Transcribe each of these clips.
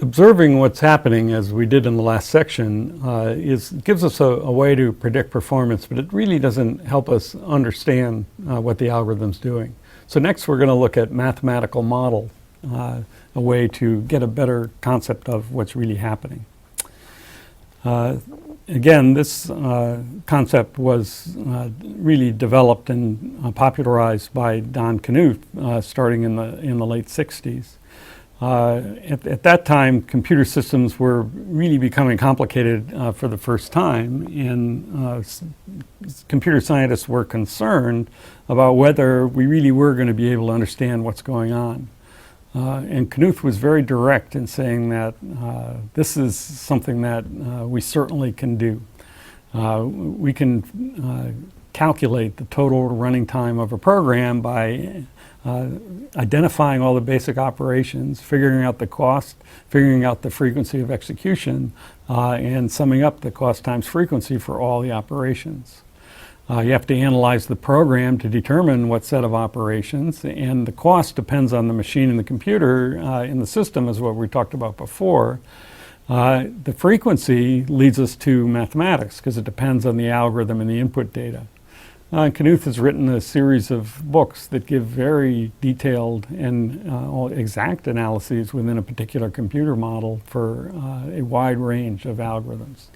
Observing what's happening, as we did in the last section, gives us a way to predict performance, but it really doesn't help us understand what the algorithm's doing. So next we're going to look at mathematical model, a way to get a better concept of what's really happening. Again, this concept was really developed and popularized by Don Knuth starting in the late 60s. At that time, computer systems were really becoming complicated for the first time, and computer scientists were concerned about whether we really were going to be able to understand what's going on. And Knuth was very direct in saying that this is something that we certainly can do. We can calculate the total running time of a program by identifying all the basic operations, figuring out the cost, figuring out the frequency of execution, and summing up the cost times frequency for all the operations. You have to analyze the program to determine what set of operations, and the cost depends on the machine and the computer in the system, is what we talked about before. The frequency leads us to mathematics because it depends on the algorithm and the input data. Knuth has written a series of books that give very detailed and exact analyses within a particular computer model for a wide range of algorithms.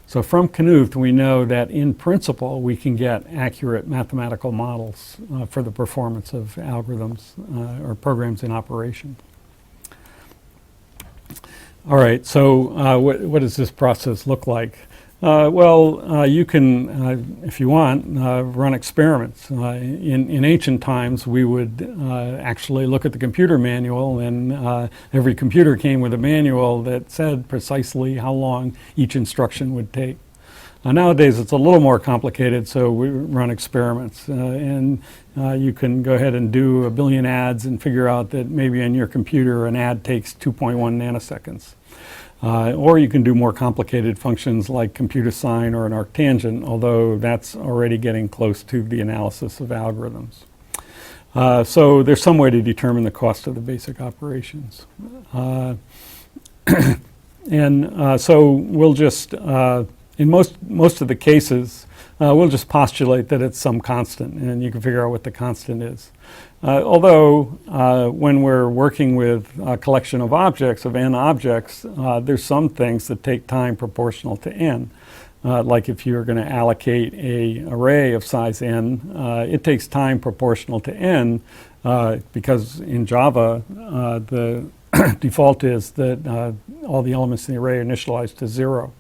So from Knuth, we know that in principle we can get accurate mathematical models for the performance of algorithms or programs in operation. All right, so what does this process look like? You can, if you want, run experiments. In ancient times, we would actually look at the computer manual, and every computer came with a manual that said precisely how long each instruction would take. Nowadays, it's a little more complicated, so we run experiments. You can go ahead and do a billion ads and figure out that maybe on your computer an ad takes 2.1 nanoseconds. Or you can do more complicated functions like compute a sine or an arctangent, although that's already getting close to the analysis of algorithms. So there's some way to determine the cost of the basic operations. So we'll just, in most of the cases, we'll just postulate that it's some constant, and you can figure out what the constant is. Although when we're working with a collection of objects, of n objects, there's some things that take time proportional to n. Like if you're going to allocate an array of size n, it takes time proportional to n because in Java the default is that all the elements in the array are initialized to 0.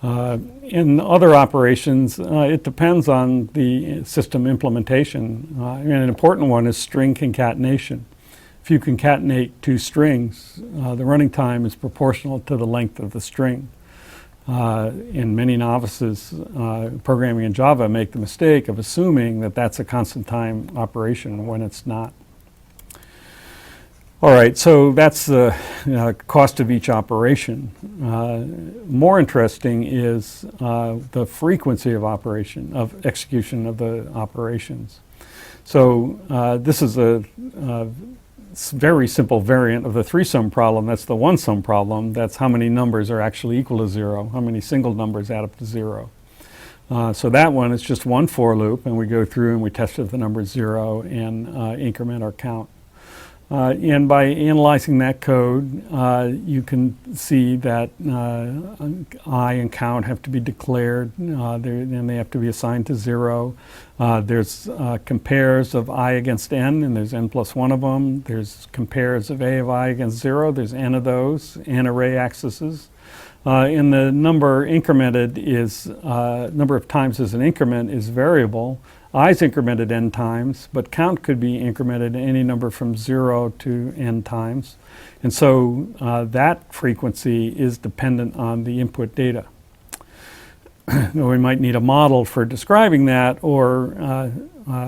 In other operations, it depends on the system implementation. And an important one is string concatenation. If you concatenate two strings, the running time is proportional to the length of the string. And many novices programming in Java make the mistake of assuming that that's a constant time operation when it's not. All right, so that's the cost of each operation. More interesting is the frequency of operation, of execution of the operations. So this is a very simple variant of the three-sum problem. That's the one-sum problem. That's how many numbers are actually equal to 0, how many single numbers add up to 0. So that one is just one for loop, and we go through and we test if the number is 0 and increment our count. And by analyzing that code, you can see that I and count have to be declared, and they have to be assigned to 0. There's compares of I against n, and there's n plus 1 of them. There's compares of a of I against 0. There's n of those, n array accesses. And the number incremented is, number of times as an increment is variable. I is incremented n times, but count could be incremented any number from 0 to n times. And so that frequency is dependent on the input data. We might need a model for describing that, or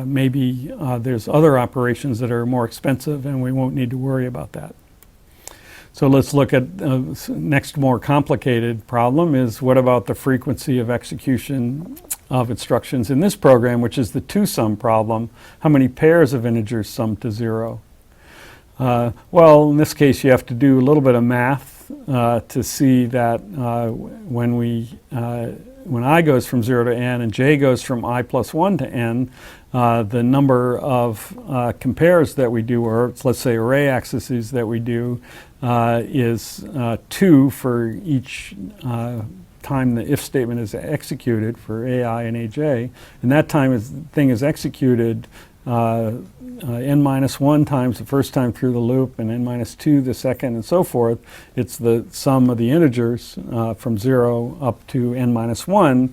maybe there's other operations that are more expensive and we won't need to worry about that. So let's look at next more complicated problem is what about the frequency of execution of instructions in this program, which is the two-sum problem. How many pairs of integers sum to 0? Well, in this case, you have to do a little bit of math to see that when I goes from 0 to n and j goes from I plus 1 to n, the number of compares that we do, or let's say array accesses that we do, is 2 for each time the if statement is executed for ai and aj, and that time thing is executed n minus 1 times the first time through the loop, and n minus 2 the second, and so forth. It's the sum of the integers from 0 up to n minus 1,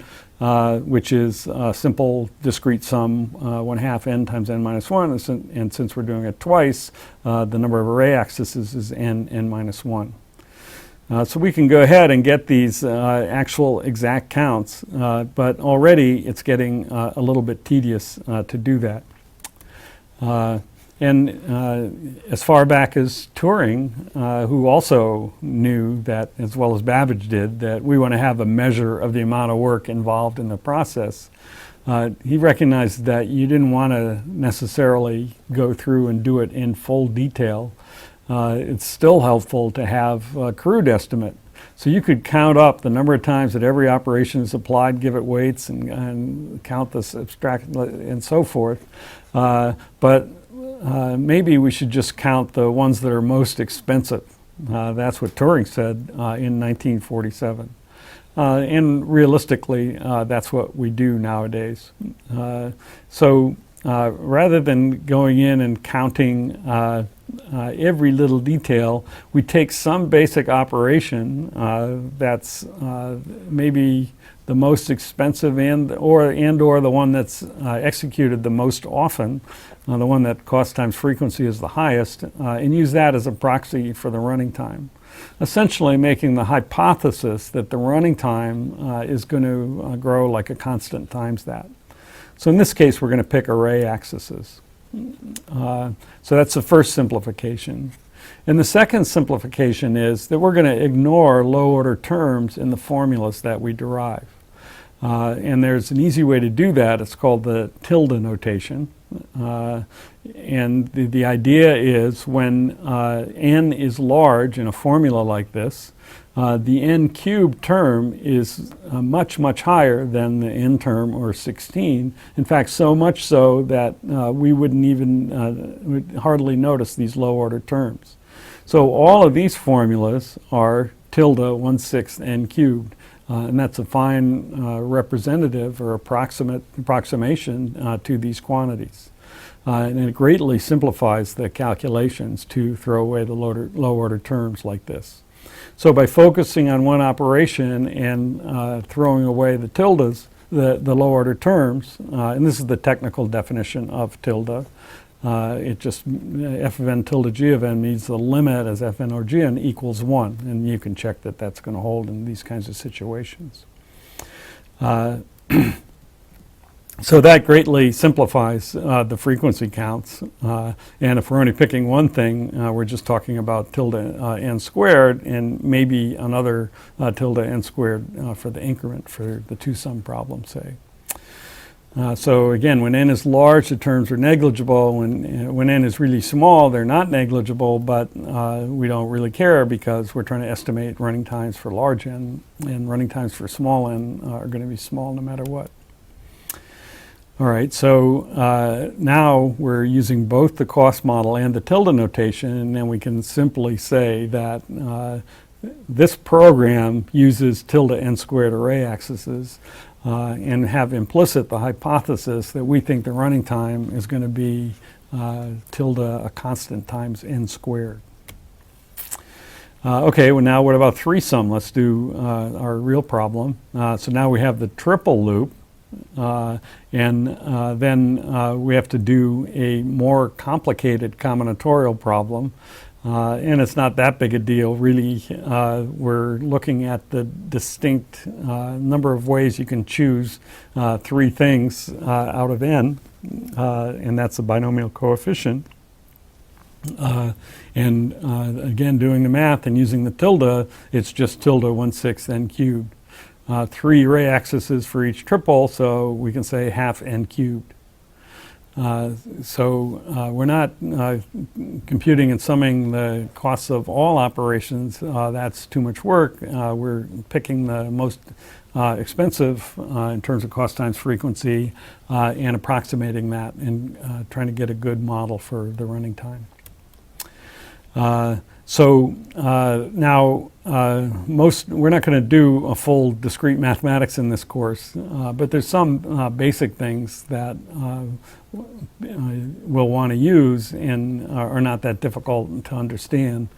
which is a simple discrete sum, 1/2 n times n minus 1, and since we're doing it twice, the number of array accesses is n minus 1. So we can go ahead and get these actual exact counts, but already it's getting a little bit tedious to do that. As far back as Turing, who also knew that, as well as Babbage did, that we want to have a measure of the amount of work involved in the process, he recognized that you didn't want to necessarily go through and do it in full detail. It's still helpful to have a crude estimate. So you could count up the number of times that every operation is applied, give it weights, and count this abstract and so forth. But maybe we should just count the ones that are most expensive. That's what Turing said in 1947. And realistically, that's what we do nowadays. So rather than going in and counting every little detail, we take some basic operation that's maybe the most expensive and or the one that's executed the most often, the one that cost times frequency is the highest, and use that as a proxy for the running time. Essentially making the hypothesis that the running time is going to grow like a constant times that. So in this case, we're going to pick array accesses. So that's the first simplification. And the second simplification is that we're going to ignore low-order terms in the formulas that we derive. And there's an easy way to do that. It's called the tilde notation. And the idea is when n is large in a formula like this, the n cubed term is much, much higher than the n term, or 16. In fact, so much so that we wouldn't even would hardly notice these low order terms. So all of these formulas are tilde 1/6 n cubed. And that's a fine representative or approximation to these quantities. And it greatly simplifies the calculations to throw away the low order terms like this. So by focusing on one operation and throwing away the tildes, the low order terms, and this is the technical definition of tilde, it just, f of n tilde g of n means the limit as fn or gn equals 1, and you can check that that's going to hold in these kinds of situations. So that greatly simplifies the frequency counts, and if we're only picking one thing, we're just talking about tilde n squared and maybe another tilde n squared for the increment for the two-sum problem, say. So again, when n is large, the terms are negligible. When n is really small, they're not negligible, but we don't really care because we're trying to estimate running times for large n, and running times for small n are going to be small no matter what. All right, so now we're using both the cost model and the tilde notation, and then we can simply say that this program uses tilde n squared array accesses and have implicit the hypothesis that we think the running time is going to be tilde a constant times n squared. Okay, well now what about three-sum? Let's do our real problem. So now we have the triple loop. And then we have to do a more complicated combinatorial problem, and it's not that big a deal really. We're looking at the distinct number of ways you can choose three things out of n, and that's a binomial coefficient. And again, doing the math and using the tilde, it's just tilde 1/6 n cubed. 3 array accesses for each triple, so we can say half n cubed. We're not computing and summing the costs of all operations. That's too much work. We're picking the most expensive in terms of cost times frequency and approximating that and trying to get a good model for the running time. Now, we're not going to do a full discrete mathematics in this course, but there's some basic things that we'll want to use and are not that difficult to understand.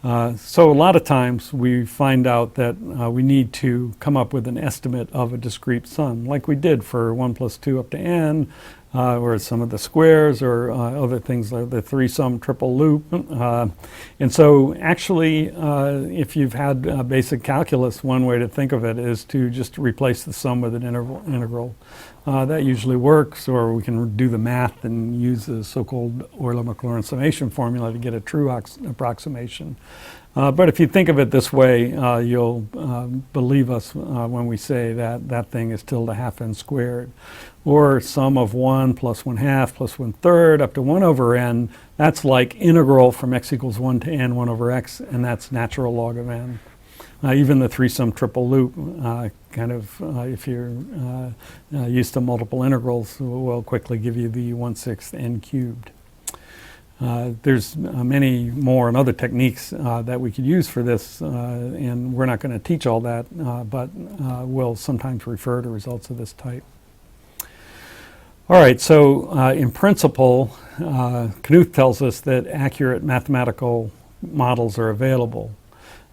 So a lot of times we find out that we need to come up with an estimate of a discrete sum, like we did for 1 plus 2 up to n, or some of the squares, or other things like the three-sum triple loop. And so actually, if you've had basic calculus, one way to think of it is to just replace the sum with an integral. That usually works, or we can do the math and use the so-called Euler-Maclaurin summation formula to get a true approximation. But if you think of it this way, you'll believe us when we say that that thing is tilde half n squared. Or sum of 1 plus 1/2 plus 1/3 up to 1 over n. That's like integral from x equals 1 to n 1 over x, and that's natural log of n. Even the three-sum triple loop, if you're used to multiple integrals, will quickly give you the 1/6 n cubed. There's many more and other techniques that we could use for this, and we're not going to teach all that, but we'll sometimes refer to results of this type. All right, so in principle, Knuth tells us that accurate mathematical models are available.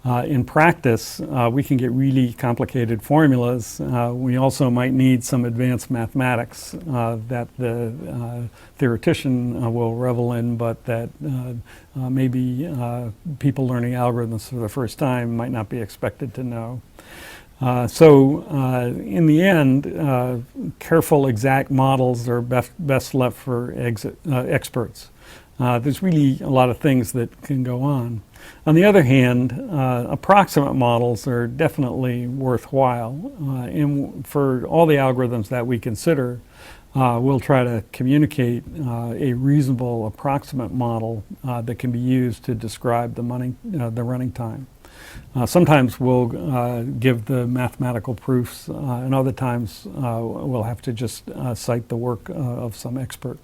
In practice, we can get really complicated formulas. We also might need some advanced mathematics that the theoretician will revel in, but that maybe people learning algorithms for the first time might not be expected to know. In the end, careful, exact models are best left for experts. There's really a lot of things that can go on. On the other hand, approximate models are definitely worthwhile. And for all the algorithms that we consider, we'll try to communicate a reasonable approximate model that can be used to describe the running time. Sometimes we'll give the mathematical proofs, and other times we'll have to just cite the work of some expert.